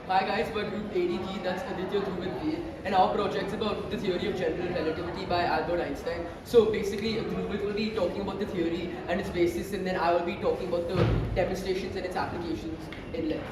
Hi guys, we're Group ADG, that's Aditya Dhruv with V, and our project's about the theory of general relativity by Albert Einstein. So basically, Dhruv will be talking about the theory and its basis, and then I will be talking about the demonstrations and its applications in length.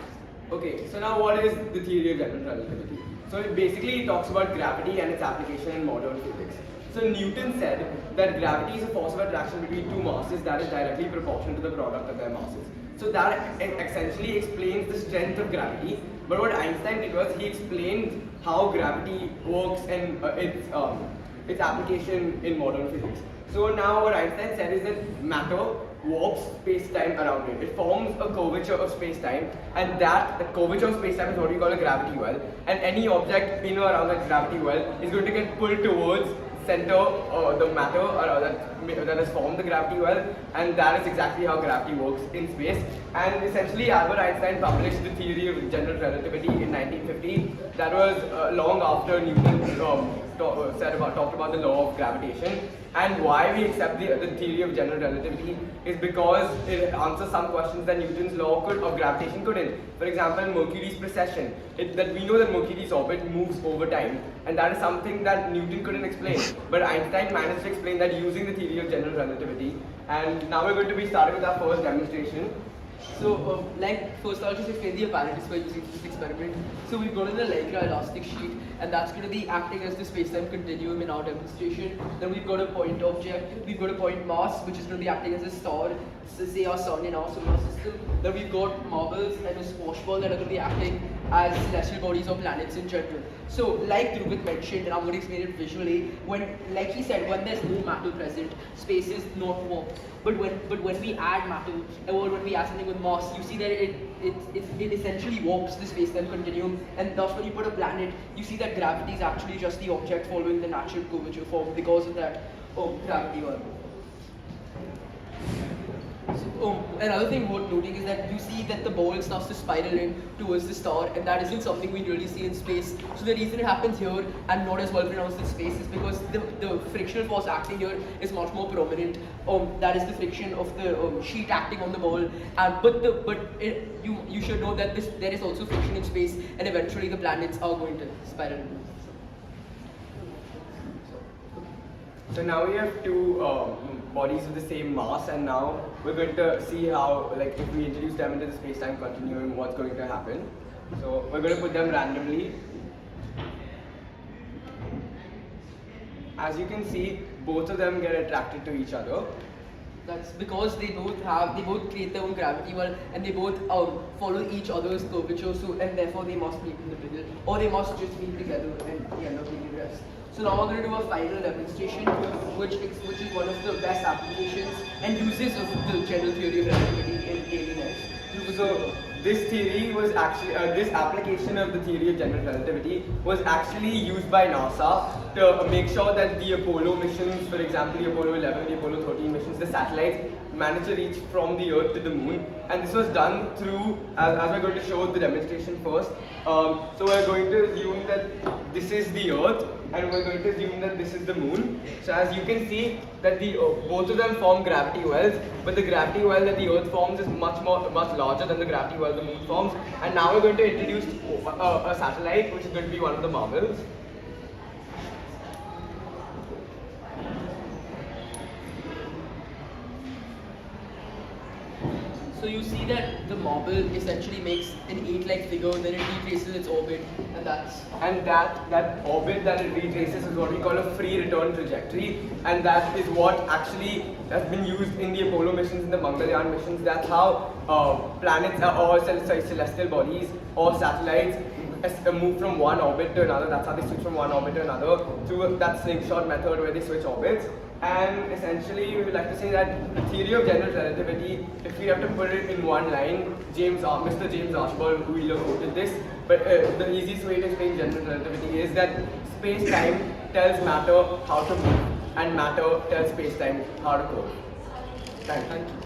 Okay, so now what is the theory of general relativity? So it basically talks about gravity and its application in modern physics. So Newton said that gravity is a force of attraction between two masses that is directly proportional to the product of their masses. So that essentially explains the strength of gravity. But what Einstein did was he explained how gravity works and its application in modern physics. So now what Einstein said is that matter warps space-time around it. It forms a curvature of space-time, and that curvature of space-time is what we call a gravity well. And any object in or around that gravity well is going to get pulled towards center the matter that has formed the gravity well, and that is exactly how gravity works in space. And essentially Albert Einstein published the theory of general relativity in 1950. That was long after Newton talked about the law of gravitation. And why we accept the theory of general relativity is because it answers some questions that Newton's law of gravitation couldn't. For example, Mercury's precession. That we know that Mercury's orbit moves over time, and that is something that Newton couldn't explain. But Einstein managed to explain that using the theory of general relativity. And now we're going to be starting with our first demonstration. So, first I'll just explain the apparatus we're using for this experiment. So we've got in a Lycra elastic sheet, and that's going to be acting as the space-time continuum in our demonstration. Then we've got a point object, we've got a point mass, which is going to be acting as a star, so say our sun in our solar system. Then we've got marbles and a squash ball that are going to be acting as celestial bodies or planets in general. So, like Dhruv mentioned, and I'm going to explain it visually, like he said, when there's no matter present, space is not warped. But when we add matter, or when we add something with mass, you see that it essentially warps the space-time continuum, and thus when you put a planet, you see that gravity is actually just the object following the natural curvature form because of that gravity one. Another thing worth noting is that you see that the ball starts to spiral in towards the star, and that isn't something we really see in space. So the reason it happens here and not as well pronounced in space is because the frictional force acting here is much more prominent. That is the friction of the sheet acting on the ball. You should know that there is also friction in space, and eventually the planets are going to spiral. So now we have two bodies with the same mass, and now we're going to see how, if we introduce them into the space-time continuum, what's going to happen. So we're going to put them randomly. As you can see, both of them get attracted to each other. That's because they both create their own gravity well, and they both follow each other's curvature, and therefore they must meet in the middle, or they must just meet together and end up being rest. So now we're going to do a final demonstration, which is one of the best applications and uses of the general theory of relativity in daily life. So this theory was actually, this application of the theory of general relativity was actually used by NASA to make sure that the Apollo missions, for example, the Apollo 11, the Apollo 13 missions, the satellites managed to reach from the Earth to the Moon. And this was done through, as we're going to show the demonstration first. So we're going to assume that this is the Earth, and we're going to assume that this is the Moon. So as you can see that both of them form gravity wells, but the gravity well that the Earth forms is much larger than the gravity well the Moon forms. And now we're going to introduce a satellite, which is going to be one of the marbles. So you see that the marble essentially makes an 8-like figure, then it retraces its orbit, and that orbit that it retraces is what we call a free return trajectory, and that is what actually has been used in the Apollo missions and the Mangalyaan missions. That's how planets or celestial bodies or satellites move from one orbit to another. That's how they switch from one orbit to another through that slingshot method where they switch orbits. And essentially, we would like to say that the theory of general relativity, if we have to put it in one line, Mr. James Archibald Wheeler quoted this, but the easiest way to explain general relativity is that space-time tells matter how to move, and matter tells space-time how to go. Thank you.